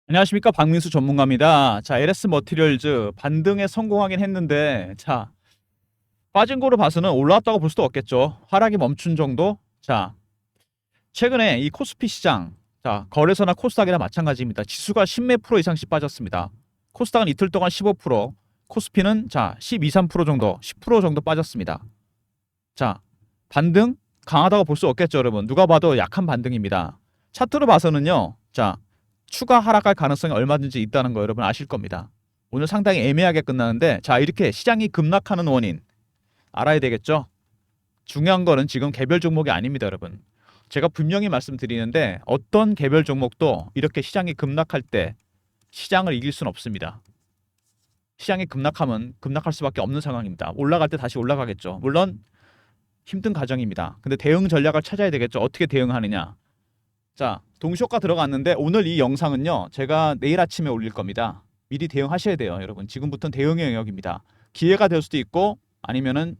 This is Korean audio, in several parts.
안녕하십니까, 박민수 전문가입니다. 자, LS 머티리얼즈 반등에 성공하긴 했는데, 자, 빠진 거로 봐서는 올라왔다고 볼 수도 없겠죠. 하락이 멈춘 정도. 자, 최근에 이 코스피 시장, 자, 거래소나 코스닥이나 마찬가지입니다. 지수가 10몇 프로 이상씩 빠졌습니다. 코스닥은 이틀 동안 15%, 코스피는 자 12, 3% 정도, 10% 정도 빠졌습니다. 자, 반등 강하다고 볼 수 없겠죠, 여러분. 누가 봐도 약한 반등입니다. 차트로 봐서는요, 자, 추가 하락할 가능성이 얼마든지 있다는 거 여러분 아실 겁니다. 오늘 상당히 애매하게 끝나는데, 자, 이렇게 시장이 급락하는 원인 알아야 되겠죠? 중요한 거는 지금 개별 종목이 아닙니다, 여러분. 제가 분명히 말씀드리는데, 어떤 개별 종목도 이렇게 시장이 급락할 때 시장을 이길 수는 없습니다. 시장이 급락하면 급락할 수밖에 없는 상황입니다. 올라갈 때 다시 올라가겠죠. 물론 힘든 과정입니다. 근데 대응 전략을 찾아야 되겠죠. 어떻게 대응하느냐. 자, 동시효과 들어갔는데 오늘 이 영상은요, 제가 내일 아침에 올릴 겁니다. 미리 대응하셔야 돼요, 여러분. 지금부터는 대응의 영역입니다. 기회가 될 수도 있고 아니면은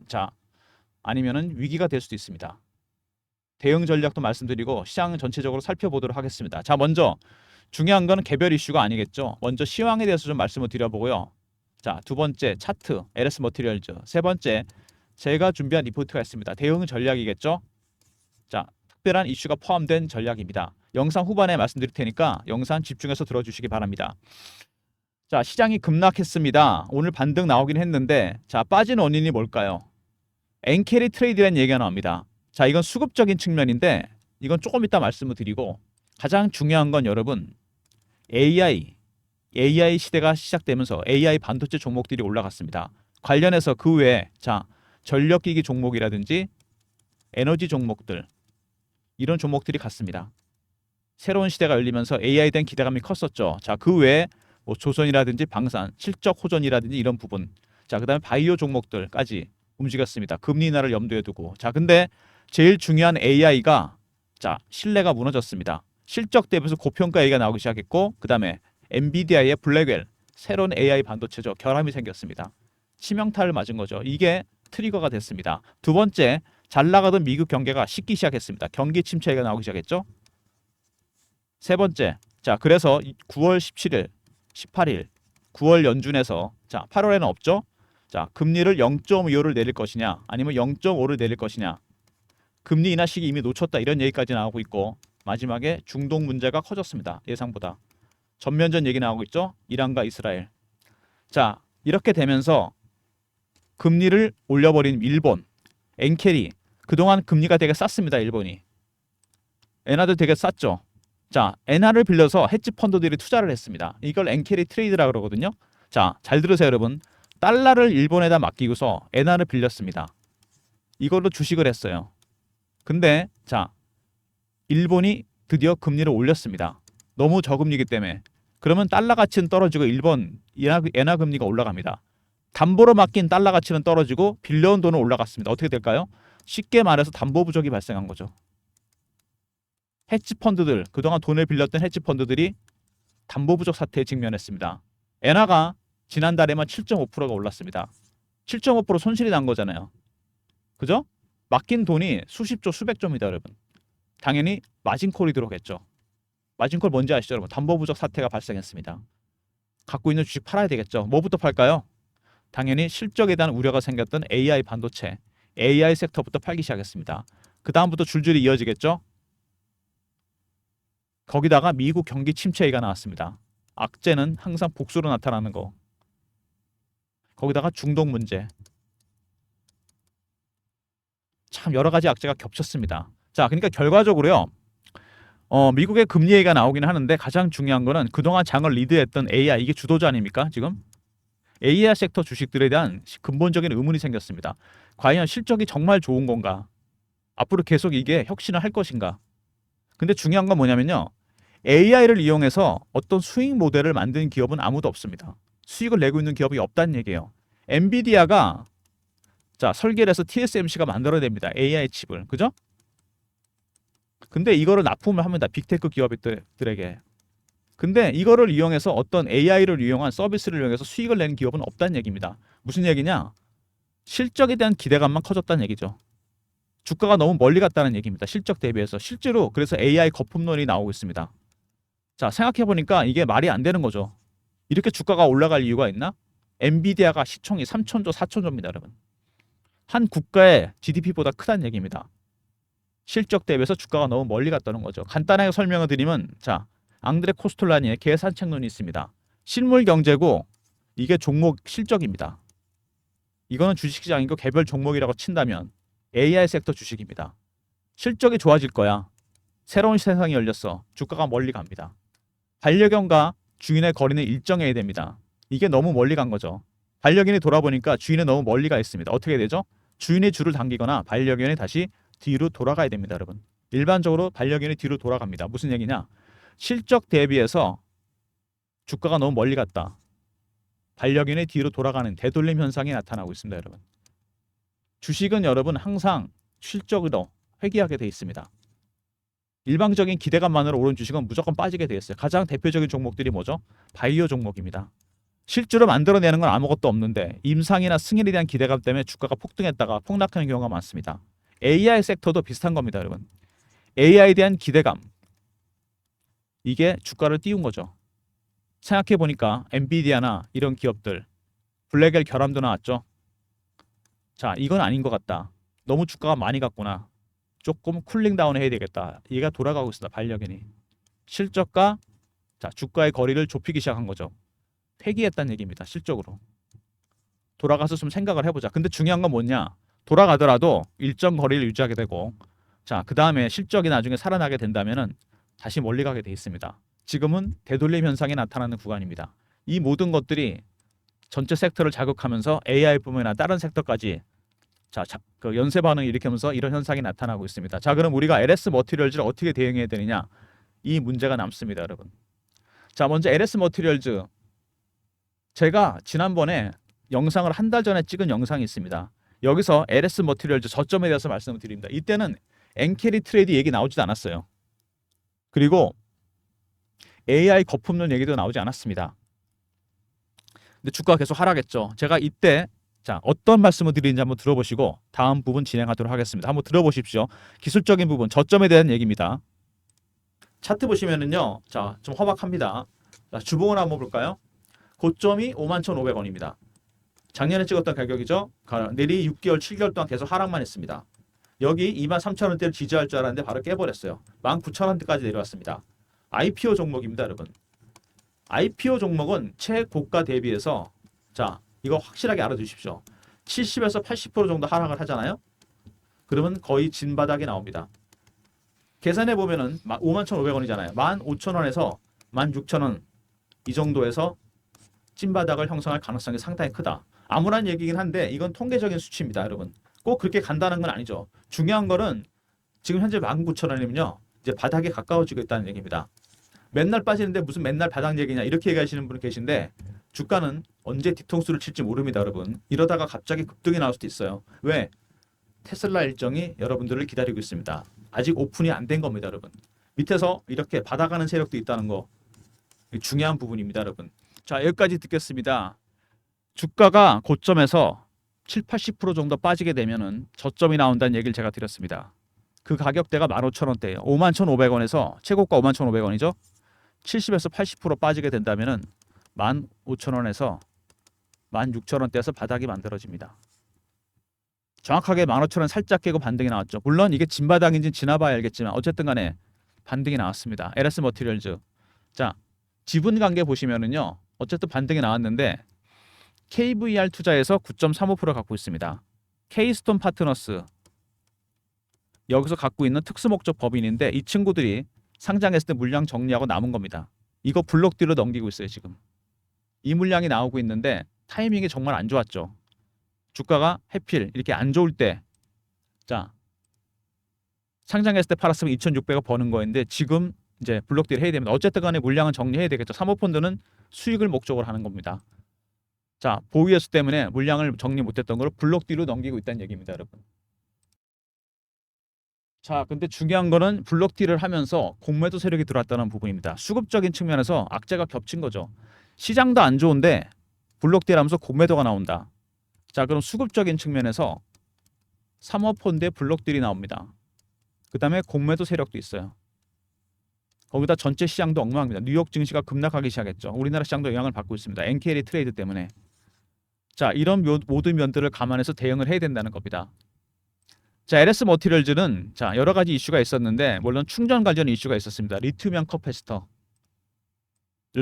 위기가 될 수도 있습니다. 대응 전략도 말씀드리고 시장 전체적으로 살펴보도록 하겠습니다. 자, 먼저 중요한 건 개별 이슈가 아니겠죠. 먼저 시황에 대해서 좀 말씀을 드려보고요. 자, 두 번째 차트, LS 머티리얼즈. 세 번째, 제가 준비한 리포트가 있습니다. 대응 전략이겠죠. 자, 특별한 이슈가 포함된 전략입니다. 영상 후반에 말씀드릴 테니까 영상 집중해서 들어주시기 바랍니다. 자, 시장이 급락했습니다. 오늘 반등 나오긴 했는데, 자, 빠진 원인이 뭘까요? 엔캐리 트레이드라는 얘기가 나옵니다. 자, 이건 수급적인 측면인데, 이건 조금 이따 말씀을 드리고, 가장 중요한 건 여러분, AI 시대가 시작되면서 AI 반도체 종목들이 올라갔습니다. 관련해서 그 외에, 자, 전력기기 종목이라든지 에너지 종목들, 이런 종목들이 갔습니다. 새로운 시대가 열리면서 AI에 대한 기대감이 컸었죠. 자, 그 외에 뭐 조선이라든지 방산, 실적 호전이라든지 이런 부분. 자, 그다음에 바이오 종목들까지 움직였습니다. 금리 인하를 염두에 두고. 자, 근데 제일 중요한 AI가 자, 신뢰가 무너졌습니다. 실적 대비해서 고평가 얘기가 나오기 시작했고, 그다음에 엔비디아의 블랙웰, 새로운 AI 반도체죠. 결함이 생겼습니다. 치명타를 맞은 거죠. 이게 트리거가 됐습니다. 두 번째, 잘 나가던 미국 경기가 식기 시작했습니다. 경기 침체가 나오기 시작했죠. 세 번째, 자, 그래서 9월 17일, 18일, 9월 연준에서 자, 8월에는 없죠. 자, 금리를 0.25를 내릴 것이냐, 아니면 0.5를 내릴 것이냐. 금리 인하 시기 이미 놓쳤다 이런 얘기까지 나오고 있고, 마지막에 중동 문제가 커졌습니다. 예상보다. 전면전 얘기 나오고 있죠. 이란과 이스라엘. 자, 이렇게 되면서 금리를 올려버린 일본, 엔캐리. 그동안 금리가 되게 쌌습니다. 일본이. 엔화도 되게 쌌죠. 자, 엔화를 빌려서 헤지 펀드들이 투자를 했습니다. 이걸 엔캐리 트레이드라고 그러거든요. 자, 잘 들으세요, 여러분. 달러를 일본에다 맡기고서 엔화를 빌렸습니다. 이걸로 주식을 했어요. 근데 자, 일본이 드디어 금리를 올렸습니다. 너무 저금리이기 때문에. 그러면 달러 가치는 떨어지고 일본 엔화 금리가 올라갑니다. 담보로 맡긴 달러 가치는 떨어지고 빌려온 돈은 올라갔습니다. 어떻게 될까요? 쉽게 말해서 담보 부족이 발생한 거죠. 헤지 펀드들, 그동안 돈을 빌렸던 헤지 펀드들이 담보 부족 사태에 직면했습니다. 엔화가 지난달에만 7.5%가 올랐습니다. 7.5% 손실이 난 거잖아요. 그죠? 맡긴 돈이 수십조, 수백조입니다, 여러분. 당연히 마진콜이 들어오겠죠. 마진콜 뭔지 아시죠, 여러분? 담보 부족 사태가 발생했습니다. 갖고 있는 주식 팔아야 되겠죠. 뭐부터 팔까요? 당연히 실적에 대한 우려가 생겼던 AI 반도체, AI 섹터부터 팔기 시작했습니다. 그 다음부터 줄줄이 이어지겠죠. 거기다가 미국 경기 침체 얘기가 나왔습니다. 악재는 항상 복수로 나타나는 거. 거기다가 중동 문제. 참 여러 가지 악재가 겹쳤습니다. 자, 그러니까 결과적으로요. 미국의 금리 얘기가 나오긴 하는데 가장 중요한 거는 그동안 장을 리드했던 AI, 이게 주도주 아닙니까? 지금 AI 섹터 주식들에 대한 근본적인 의문이 생겼습니다. 과연 실적이 정말 좋은 건가? 앞으로 계속 이게 혁신을 할 것인가? 근데 중요한 건 뭐냐면요. AI를 이용해서 어떤 수익 모델을 만든 기업은 아무도 없습니다. 수익을 내고 있는 기업이 없다는 얘기예요. 엔비디아가 자, 설계를 해서 TSMC가 만들어냅니다. AI 칩을. 그죠? 근데 이거를 납품을 합니다. 빅테크 기업들에게. 근데 이거를 이용해서 어떤 AI를 이용한 서비스를 이용해서 수익을 내는 기업은 없다는 얘기입니다. 무슨 얘기냐? 실적에 대한 기대감만 커졌다는 얘기죠. 주가가 너무 멀리 갔다는 얘기입니다. 실적 대비해서. 실제로 그래서 AI 거품론이 나오고 있습니다. 자, 생각해보니까 이게 말이 안 되는 거죠. 이렇게 주가가 올라갈 이유가 있나? 엔비디아가 시총이 3천조, 4천조입니다, 여러분. 한 국가의 GDP보다 크다는 얘기입니다. 실적 대비해서 주가가 너무 멀리 갔다는 거죠. 간단하게 설명을 드리면, 자, 앙드레 코스톨라니의 계산책론이 있습니다. 실물 경제고 이게 종목 실적입니다. 이거는 주식시장이고 개별 종목이라고 친다면 AI 섹터 주식입니다. 실적이 좋아질 거야. 새로운 세상이 열렸어. 주가가 멀리 갑니다. 반려견과 주인의 거리는 일정해야 됩니다. 이게 너무 멀리 간 거죠. 반려견이 돌아보니까 주인은 너무 멀리 가 있습니다. 어떻게 되죠? 주인이 줄을 당기거나 반려견이 다시 뒤로 돌아가야 됩니다, 여러분. 일반적으로 반려견이 뒤로 돌아갑니다. 무슨 얘기냐? 실적 대비해서 주가가 너무 멀리 갔다. 반려견이 뒤로 돌아가는 되돌림 현상이 나타나고 있습니다, 여러분. 주식은 여러분 항상 실적으로 회귀하게 돼 있습니다. 일방적인 기대감만으로 오른 주식은 무조건 빠지게 돼 있어요. 가장 대표적인 종목들이 뭐죠? 바이오 종목입니다. 실제로 만들어내는 건 아무것도 없는데 임상이나 승인에 대한 기대감 때문에 주가가 폭등했다가 폭락하는 경우가 많습니다. AI 섹터도 비슷한 겁니다, 여러분. AI에 대한 기대감, 이게 주가를 띄운 거죠. 생각해 보니까 엔비디아나 이런 기업들 블랙엘 결함도 나왔죠. 자, 이건 아닌 것 같다. 너무 주가가 많이 갔구나. 조금 쿨링다운 해야 되겠다. 얘가 돌아가고 있습니다. 반려견이. 실적과 자, 주가의 거리를 좁히기 시작한 거죠. 회귀했다는 얘기입니다. 실적으로. 돌아가서 좀 생각을 해보자. 근데 중요한 건 뭐냐? 돌아가더라도 일정 거리를 유지하게 되고, 자, 그 다음에 실적이 나중에 살아나게 된다면은 다시 멀리 가게 돼 있습니다. 지금은 되돌림 현상이 나타나는 구간입니다. 이 모든 것들이 전체 섹터를 자극하면서 AI뿐만 아니라 다른 섹터까지 그 연쇄 반응을 일으키면서 이런 현상이 나타나고 있습니다. 자, 그럼 우리가 LS 머티리얼즈를 어떻게 대응해야 되느냐? 이 문제가 남습니다, 여러분. 자, 먼저 LS 머티리얼즈. 제가 지난번에 영상을 한 달 전에 찍은 영상이 있습니다. 여기서 LS 머티리얼즈 저점에 대해서 말씀을 드립니다. 이때는 엔캐리 트레이드 얘기 나오지도 않았어요. 그리고 AI 거품론 얘기도 나오지 않았습니다. 근데 주가가 계속 하락했죠. 제가 이때 자, 어떤 말씀을 드리는지 한번 들어보시고 다음 부분 진행하도록 하겠습니다. 한번 들어보십시오. 기술적인 부분, 저점에 대한 얘기입니다. 차트 보시면은요, 자, 좀 허박합니다. 자, 주봉을 한번 볼까요? 고점이 51,500원입니다. 작년에 찍었던 가격이죠. 내리 6개월, 7개월 동안 계속 하락만 했습니다. 여기 23,000원대를 지지할 줄 알았는데 바로 깨버렸어요. 19,000원대까지 내려왔습니다. IPO 종목입니다, 여러분. IPO 종목은 최고가 대비해서 자, 이거 확실하게 알아두십시오. 70에서 80% 정도 하락을 하잖아요. 그러면 거의 진바닥이 나옵니다. 계산해 보면은 51,500원이잖아요. 15,000원에서 16,000원 이 정도에서 찐바닥을 형성할 가능성이 상당히 크다. 암울한 얘기긴 한데 이건 통계적인 수치입니다, 여러분. 꼭 그렇게 간다는 건 아니죠. 중요한 거는 지금 현재 19,000원이면요. 이제 바닥에 가까워지고 있다는 얘기입니다. 맨날 빠지는데 무슨 맨날 바닥 얘기냐 이렇게 얘기하시는 분 계신데 주가는 언제 뒤통수를 칠지 모릅니다, 여러분. 이러다가 갑자기 급등이 나올 수도 있어요. 왜? 테슬라 일정이 여러분들을 기다리고 있습니다. 아직 오픈이 안 된 겁니다, 여러분. 밑에서 이렇게 받아가는 세력도 있다는 거 중요한 부분입니다, 여러분. 자, 여기까지 듣겠습니다. 주가가 고점에서 7, 80% 정도 빠지게 되면은 저점이 나온다는 얘기를 제가 드렸습니다. 그 가격대가 15,000원대예요. 51,500원에서 최고가 51,500원이죠. 70에서 80% 빠지게 된다면은 15,000원에서 16,000원대에서 바닥이 만들어집니다. 정확하게 15,000원 살짝 깨고 반등이 나왔죠. 물론 이게 진바닥인지 지나봐야 알겠지만 어쨌든 간에 반등이 나왔습니다. LS 머티리얼즈. 자, 지분 관계 보시면은요. 어쨌든 반등이 나왔는데 KVR 투자에서 9.35% 갖고 있습니다. Keystone 파트너스 여기서 갖고 있는 특수목적 법인인데 이 친구들이 상장했을 때 물량 정리하고 남은 겁니다. 이거 블록 뒤로 넘기고 있어요, 지금. 이 물량이 나오고 있는데 타이밍이 정말 안 좋았죠. 주가가 해필 이렇게 안 좋을 때 자, 상장했을 때 팔았으면 2,600원 버는 거였는데 지금 이제 블록 딜 해야 됩니다. 어쨌든 간에 물량은 정리해야 되겠죠. 사모펀드는 수익을 목적으로 하는 겁니다. 자, 보유예수 때문에 물량을 정리 못했던 걸 블록 딜로 넘기고 있다는 얘기입니다, 여러분. 자, 근데 중요한 거는 블록 딜을 하면서 공매도 세력이 들어왔다는 부분입니다. 수급적인 측면에서 악재가 겹친 거죠. 시장도 안 좋은데 블록 딜 하면서 공매도가 나온다. 자, 그럼 수급적인 측면에서 사모펀드에 블록 딜이 나옵니다. 그 다음에 공매도 세력도 있어요. 거기다 전체 시장도 엉망입니다. 뉴욕 증시가 급락하기 시작했죠. 우리나라 시장도 영향을 받고 있습니다. NKD 트레이드 때문에. 자, 이런 모든 면들을 감안해서 대응을 해야 된다는 겁니다. 자, LS 머티리얼즈는 자, 여러 가지 이슈가 있었는데 물론 충전 관련 이슈가 있었습니다. 리튬이온 커패시터를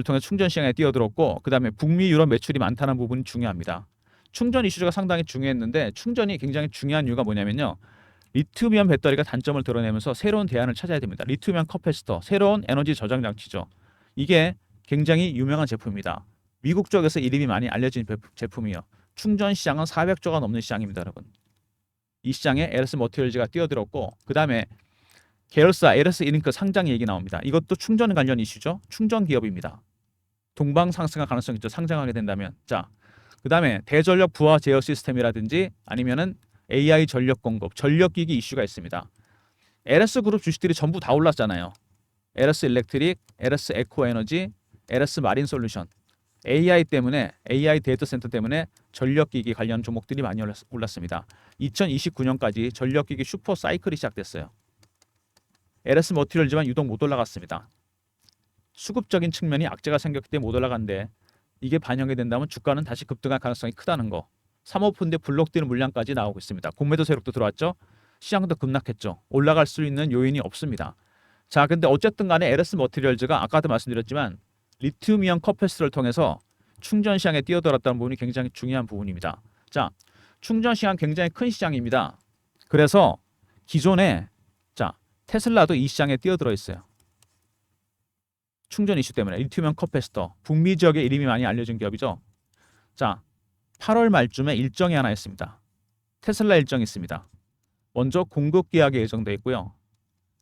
통해 충전 시장에 뛰어들었고 그다음에 북미 유럽 매출이 많다는 부분이 중요합니다. 충전 이슈가 상당히 중요했는데 충전이 굉장히 중요한 이유가 뭐냐면요. 리튬이온 배터리가 단점을 드러내면서 새로운 대안을 찾아야 됩니다. 리튬이온 커패시터, 새로운 에너지 저장 장치죠. 이게 굉장히 유명한 제품입니다. 미국 쪽에서 이름이 많이 알려진 제품이요. 충전 시장은 400조가 넘는 시장입니다, 여러분. 이 시장에 LS 머티리얼즈가 뛰어들었고 그다음에 계열사 LS 이링크 상장 얘기 나옵니다. 이것도 충전 관련 이슈죠. 충전 기업입니다. 동방 상승할 가능성이 있죠. 상장하게 된다면. 자, 그다음에 대전력 부하 제어 시스템이라든지 아니면은 AI 전력 공급, 전력기기 이슈가 있습니다. LS 그룹 주식들이 전부 다 올랐잖아요. LS 일렉트릭, LS 에코 에너지, LS 마린 솔루션. AI 때문에 AI 데이터 센터 때문에 전력기기 관련 종목들이 많이 올랐습니다. 2029년까지 전력기기 슈퍼 사이클이 시작됐어요. LS 머티리얼즈만 유독 못 올라갔습니다. 수급적인 측면이 악재가 생겼기 때문에 못 올라간데 이게 반영이 된다면 주가는 다시 급등할 가능성이 크다는 거. 사모펀드에 블록되는 물량까지 나오고 있습니다. 공매도 세력도 들어왔죠. 시장도 급락했죠. 올라갈 수 있는 요인이 없습니다. 자, 근데 어쨌든 간에 LS 머티리얼즈가 아까도 말씀드렸지만 리튬이온 커패시터를 통해서 충전 시장에 뛰어들었다는 부분이 굉장히 중요한 부분입니다. 자, 충전 시장 굉장히 큰 시장입니다. 그래서 기존에 자, 테슬라도 이 시장에 뛰어들어 있어요. 충전 이슈 때문에 리튬이온 커패시터, 북미 지역에 이름이 많이 알려진 기업이죠. 자, 8월 말쯤에 일정이 하나 있습니다. 테슬라 일정이 있습니다. 먼저 공급 계약이 예정돼 있고요.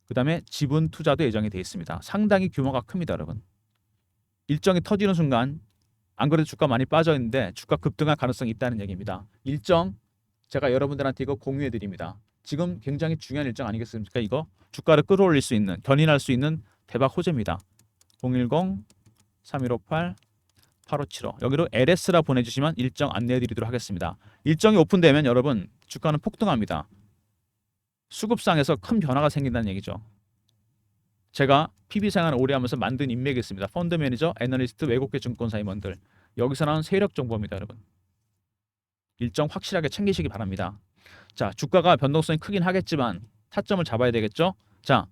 그 다음에 지분 투자도 예정이 돼 있습니다. 상당히 규모가 큽니다, 여러분. 일정이 터지는 순간 안 그래도 주가 많이 빠져 있는데 주가 급등할 가능성이 있다는 얘기입니다. 일정 제가 여러분들한테 이거 공유해 드립니다. 지금 굉장히 중요한 일정 아니겠습니까? 이거 주가를 끌어올릴 수 있는, 견인할 수 있는 대박 호재입니다. 010-3158-8575 여기로 LS라 보내주시면 일정 안내해 드리도록 하겠습니다. 일정이 오픈되면 여러분 주가는 폭등합니다. 수급상에서 큰 변화가 생긴다는 얘기죠. 제가 PB 생활을 오래 하면서 만든 인맥이 있습니다. 펀드 매니저, 애널리스트, 외국계 증권사 임원들. 여기서 나온 세력 정보입니다, 여러분. 일정 확실하게 챙기시기 바랍니다. 자, 주가가 변동성이 크긴 하겠지만 타점을 잡아야 되겠죠? 자,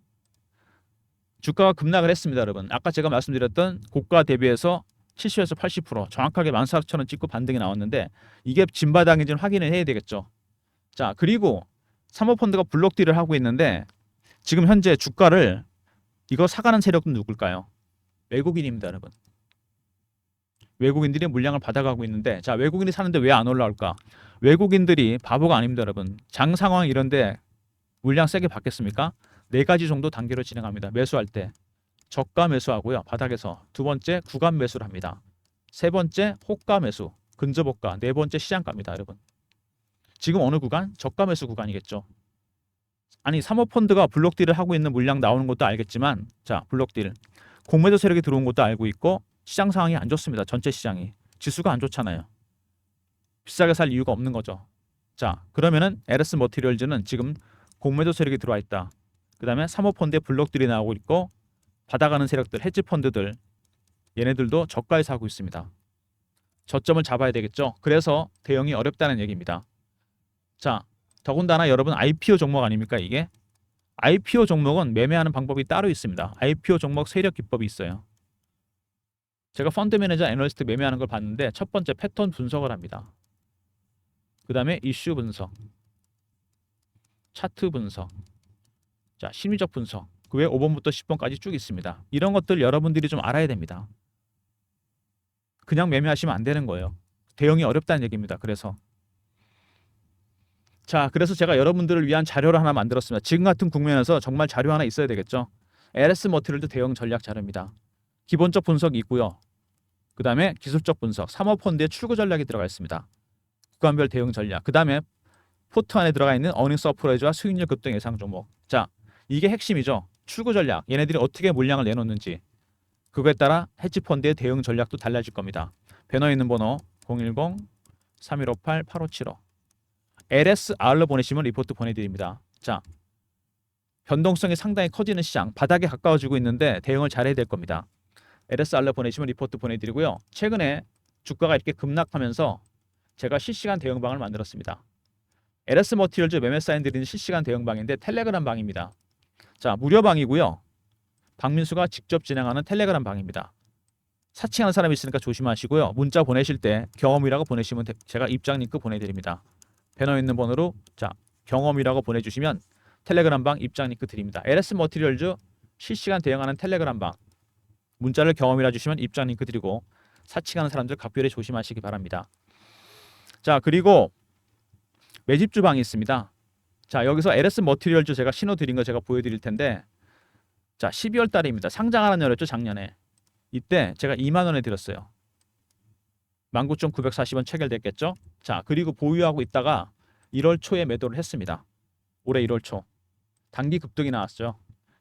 주가가 급락을 했습니다, 여러분. 아까 제가 말씀드렸던 고가 대비해서 70에서 80% 정확하게 14,000원 찍고 반등이 나왔는데 이게 진바닥인지는 확인을 해야 되겠죠. 자, 그리고 사모펀드가 블록딜을 하고 있는데 지금 현재 주가를 이거 사가는 세력은 누굴까요? 외국인입니다, 여러분. 외국인들이 물량을 받아가고 있는데 자, 외국인이 사는데 왜 안 올라올까? 외국인들이 바보가 아닙니다, 여러분. 장 상황 이런데 물량 세게 받겠습니까? 4가지 정도 단계로 진행합니다. 매수할 때 저가 매수하고요. 바닥에서 두 번째 구간 매수를 합니다. 세 번째 호가 매수, 근접호가, 네 번째 시장가입니다, 여러분. 지금 어느 구간? 저가 매수 구간이겠죠. 아니 사모펀드가 블록딜을 하고 있는 물량 나오는 것도 알겠지만 자, 블록딜 공매도 세력이 들어온 것도 알고 있고 시장 상황이 안 좋습니다. 전체 시장이 지수가 안 좋잖아요. 비싸게 살 이유가 없는 거죠. 자, 그러면은 LS 머티리얼즈는 지금 공매도 세력이 들어와 있다. 그 다음에 사모펀드에 블록딜이 나오고 있고 받아가는 세력들, 헤지펀드들 얘네들도 저가에 사고 있습니다. 저점을 잡아야 되겠죠. 그래서 대응이 어렵다는 얘기입니다. 자, 더군다나 여러분 IPO 종목 아닙니까 이게? IPO 종목은 매매하는 방법이 따로 있습니다. IPO 종목 세력 기법이 있어요. 제가 펀드 매니저 애널리스트 매매하는 걸 봤는데 첫 번째 패턴 분석을 합니다. 그 다음에 이슈 분석, 차트 분석, 자 심리적 분석, 그 외에 5번부터 10번까지 쭉 있습니다. 이런 것들 여러분들이 좀 알아야 됩니다. 그냥 매매하시면 안 되는 거예요. 대응이 어렵다는 얘기입니다. 그래서 제가 여러분들을 위한 자료를 하나 만들었습니다. 지금 같은 국면에서 정말 자료 하나 있어야 되겠죠. LS 머티리얼드 대응 전략 자료입니다. 기본적 분석이 있고요. 그 다음에 기술적 분석, 사모펀드의 출구 전략이 들어가 있습니다. 구간별 대응 전략, 그 다음에 포트 안에 들어가 있는 어닝 서프라이즈와 수익률 급등 예상 종목. 자, 이게 핵심이죠. 출구 전략, 얘네들이 어떻게 물량을 내놓는지 그거에 따라 헤지펀드의 대응 전략도 달라질 겁니다. 배너에 있는 번호 010-3158-8575 LSR로 보내시면 리포트 보내드립니다. 자, 변동성이 상당히 커지는 시장, 바닥에 가까워지고 있는데 대응을 잘해야 될 겁니다. LSR로 보내시면 리포트 보내드리고요. 최근에 주가가 이렇게 급락하면서 제가 실시간 대응방을 만들었습니다. LS 머티리얼즈 매매 사인 드리는 실시간 대응방인데 텔레그램 방입니다. 자, 무료방이고요. 박민수가 직접 진행하는 텔레그램 방입니다. 사칭하는 사람이 있으니까 조심하시고요. 문자 보내실 때 경험이라고 보내시면 제가 입장 링크 보내드립니다. 배너에 있는 번호로 자 경험이라고 보내주시면 텔레그램 방 입장 링크 드립니다. LS 머티리얼즈 실시간 대응하는 텔레그램 방 문자를 경험이라 주시면 입장 링크 드리고 사칭하는 사람들 각별히 조심하시기 바랍니다. 자, 그리고 매집주 방이 있습니다. 자, 여기서 LS 머티리얼즈 제가 신호 드린 거 제가 보여드릴 텐데 자 12월 달입니다. 상장 하나 열었죠 작년에. 이때 제가 2만 원에 드렸어요. 19,940원 체결됐겠죠. 자, 그리고 보유하고 있다가 1월 초에 매도를 했습니다. 올해 1월 초 단기 급등이 나왔죠.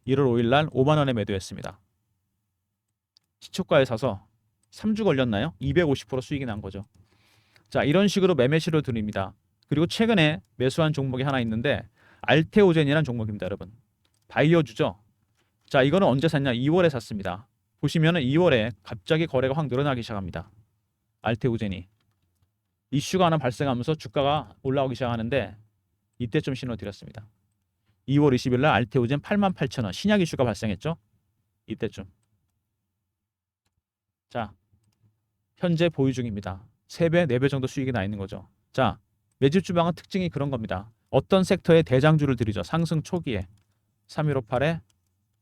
1월 5일 날 5만 원에 매도했습니다. 시초가에 사서 3주 걸렸나요? 250% 수익이 난 거죠. 자, 이런 식으로 매매시로 드립니다. 그리고 최근에 매수한 종목이 하나 있는데 알테오젠이라는 종목입니다, 여러분. 바이오주죠. 자, 이거는 언제 샀냐? 2월에 샀습니다. 보시면은 2월에 갑자기 거래가 확 늘어나기 시작합니다. 알테오젠이 이슈가 하나 발생하면서 주가가 올라오기 시작하는데 이때 좀 신호 드렸습니다. 2월 20일 날 알테오젠 88,000원 신약 이슈가 발생했죠. 이때쯤. 자, 현재 보유 중입니다. 3배, 4배 정도 수익이 나 있는 거죠. 자, 매집 주방은 특징이 그런 겁니다. 어떤 섹터에 대장주를 들이죠. 상승 초기에 3158에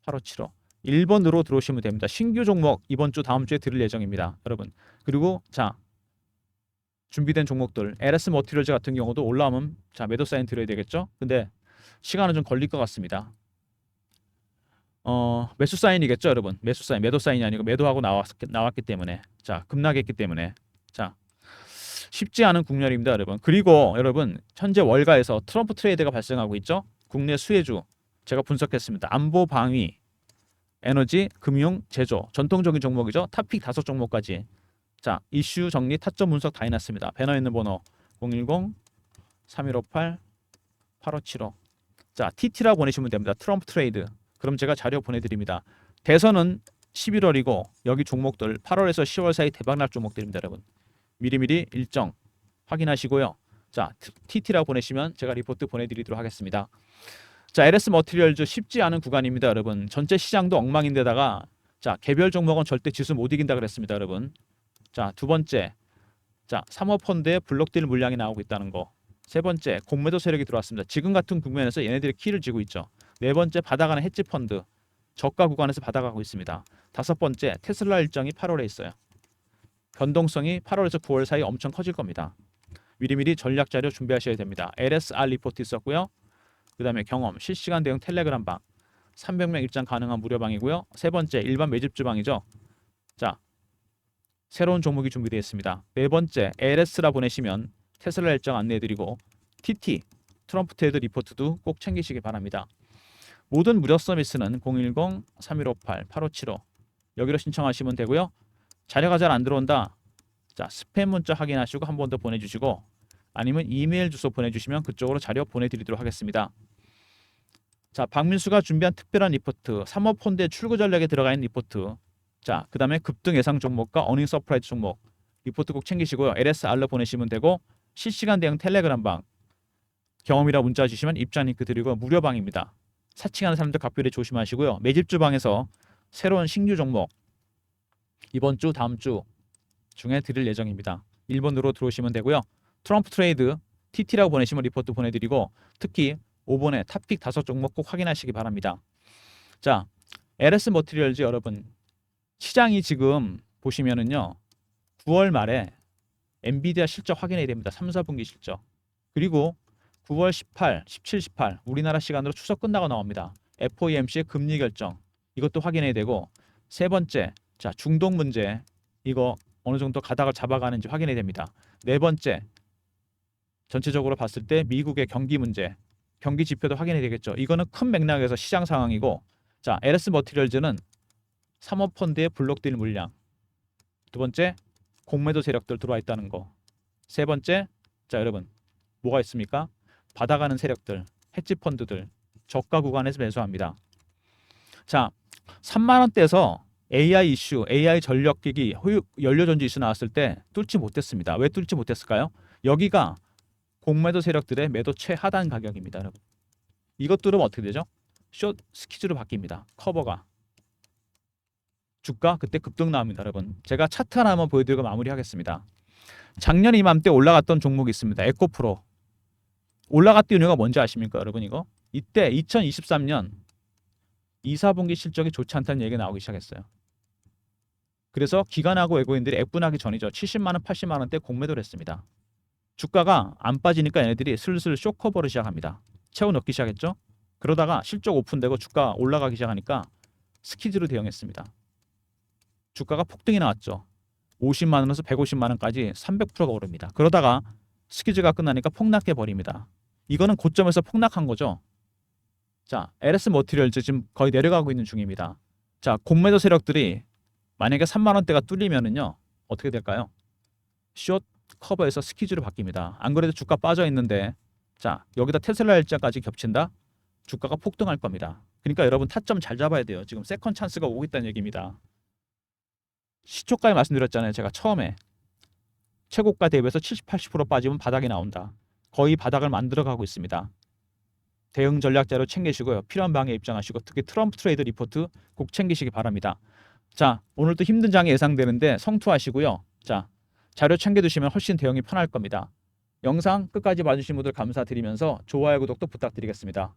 8575 1번으로 들어오시면 됩니다. 신규 종목 이번 주 다음 주에 드릴 예정입니다, 여러분. 그리고 자, 준비된 종목들 LS 머티리얼즈 같은 경우도 올라오면 자 매도 사인 드려야 되겠죠. 근데 시간은 좀 걸릴 것 같습니다. 매수 사인이겠죠, 여러분. 매수 사인, 매도 사인이 아니고 매도하고 나왔기 때문에 자 급락했기 때문에 자 쉽지 않은 국면입니다, 여러분. 그리고 여러분 현재 월가에서 트럼프 트레이드가 발생하고 있죠. 국내 수혜주 제가 분석했습니다. 안보, 방위, 에너지, 금융, 제조 전통적인 종목이죠. 탑픽 5종목까지 자 이슈 정리, 타점 분석 다 해놨습니다. 배너에 있는 번호 010-3158-8575 자 TT라고 보내시면 됩니다. 트럼프 트레이드. 그럼 제가 자료 보내드립니다. 대선은 11월이고 여기 종목들 8월에서 10월 사이 대박날 종목들입니다, 여러분. 미리미리 일정 확인하시고요. 자 TT라고 보내시면 제가 리포트 보내드리도록 하겠습니다. 자 LS 머티리얼즈 쉽지 않은 구간입니다, 여러분. 전체 시장도 엉망인데다가 자 개별 종목은 절대 지수 못 이긴다 그랬습니다, 여러분. 자 두 번째 자 사모펀드에 블록딜 물량이 나오고 있다는 거. 세 번째 공매도 세력이 들어왔습니다. 지금 같은 국면에서 얘네들이 키를 쥐고 있죠. 네 번째 받아가는 헤지 펀드 저가 구간에서 받아가고 있습니다. 다섯 번째 테슬라 일정이 8월에 있어요. 변동성이 8월에서 9월 사이 엄청 커질 겁니다. 미리미리 전략 자료 준비하셔야 됩니다. LSR 리포트 있었고요. 그 다음에 경험 실시간 대응 텔레그램 방 300명 입장 가능한 무료방이고요. 세 번째 일반 매집주 방이죠. 자 새로운 종목이 준비되어 있습니다. 네 번째 LS라 보내시면 테슬라 일정 안내해드리고 TT 트럼프 트레이드 리포트도 꼭 챙기시기 바랍니다. 모든 무료 서비스는 010-3158-8575 여기로 신청하시면 되고요. 자료가 잘 안 들어온다. 자 스팸 문자 확인하시고 한 번 더 보내주시고 아니면 이메일 주소 보내주시면 그쪽으로 자료 보내드리도록 하겠습니다. 자 박민수가 준비한 특별한 리포트 사모펀드의 출구 전략에 들어가 있는 리포트 자 그 다음에 급등 예상 종목과 어닝 서프라이즈 종목 리포트 꼭 챙기시고요. LSR로 보내시면 되고 실시간 대응 텔레그램 방 경험이라 문자 주시면 입장 링크 드리고 무료방입니다. 사칭하는 사람들 각별히 조심하시고요. 매집주 방에서 새로운 신규 종목 이번 주 다음 주 중에 드릴 예정입니다. 1번으로 들어오시면 되고요. 트럼프 트레이드 TT라고 보내시면 리포트 보내드리고 특히 5번에 탑픽 5종목 꼭 확인하시기 바랍니다. 자 LS 머티리얼즈 여러분 시장이 지금 보시면은요 9월 말에 엔비디아 실적 확인해야 됩니다. 3, 4분기 실적. 그리고 9월 18, 17, 18 우리나라 시간으로 추석 끝나고 나옵니다. FOMC의 금리 결정 이것도 확인해야 되고 세 번째 자 중동 문제 이거 어느 정도 가닥을 잡아가는지 확인해야 됩니다. 네 번째 전체적으로 봤을 때 미국의 경기 문제 경기 지표도 확인해야 되겠죠. 이거는 큰 맥락에서 시장 상황이고 자 LS 머티리얼즈는 사모펀드의 블록딜 물량 두 번째 공매도 세력들 들어와 있다는 거 세 번째 자 여러분 뭐가 있습니까? 받아가는 세력들 헤지 펀드들 저가 구간에서 매수합니다. 자, 3만 원대에서 AI 이슈, AI 전력기기, 연료전지 이슈 나왔을 때 뚫지 못했습니다. 왜 뚫지 못했을까요? 여기가 공매도 세력들의 매도 최하단 가격입니다, 여러분. 이것 뚫으면 어떻게 되죠? 숏 스퀴즈로 바뀝니다. 커버가. 주가 그때 급등 나옵니다, 여러분. 제가 차트 하나 한번 보여드리고 마무리하겠습니다. 작년 이맘때 올라갔던 종목이 있습니다. 에코프로. 올라갔던 이유가 뭔지 아십니까, 여러분? 이거 이때 2023년 2, 4분기 실적이 좋지 않다는 얘기가 나오기 시작했어요. 그래서 기관하고 외국인들이 액분하기 전이죠. 70만 원, 80만 원대 공매도를 했습니다. 주가가 안 빠지니까 얘네들이 슬슬 쇼커버를 시작합니다. 채워 넣기 시작했죠. 그러다가 실적 오픈되고 주가 올라가기 시작하니까 스퀴즈로 대응했습니다. 주가가 폭등이 나왔죠. 50만 원에서 150만 원까지 300%가 오릅니다. 그러다가 스퀴즈가 끝나니까 폭락해 버립니다. 이거는 고점에서 폭락한 거죠. 자, LS 머티리얼즈 지금 거의 내려가고 있는 중입니다. 자, 공매도 세력들이 만약에 3만 원대가 뚫리면은요 어떻게 될까요? 숏 커버에서 스퀴즈로 바뀝니다. 안 그래도 주가 빠져 있는데 자, 여기다 테슬라 일자까지 겹친다? 주가가 폭등할 겁니다. 그러니까 여러분 타점 잘 잡아야 돼요. 지금 세컨 찬스가 오고 있다는 얘기입니다. 시초가에 말씀드렸잖아요. 제가 처음에 최고가 대비해서 70, 80% 빠지면 바닥이 나온다. 거의 바닥을 만들어가고 있습니다. 대응 전략 자료 챙기시고요. 필요한 방에 입장하시고 특히 트럼프 트레이드 리포트 꼭 챙기시기 바랍니다. 자, 오늘도 힘든 장이 예상되는데 성투하시고요. 자, 자료 챙겨두시면 훨씬 대응이 편할 겁니다. 영상 끝까지 봐주신 분들 감사드리면서 좋아요, 구독도 부탁드리겠습니다.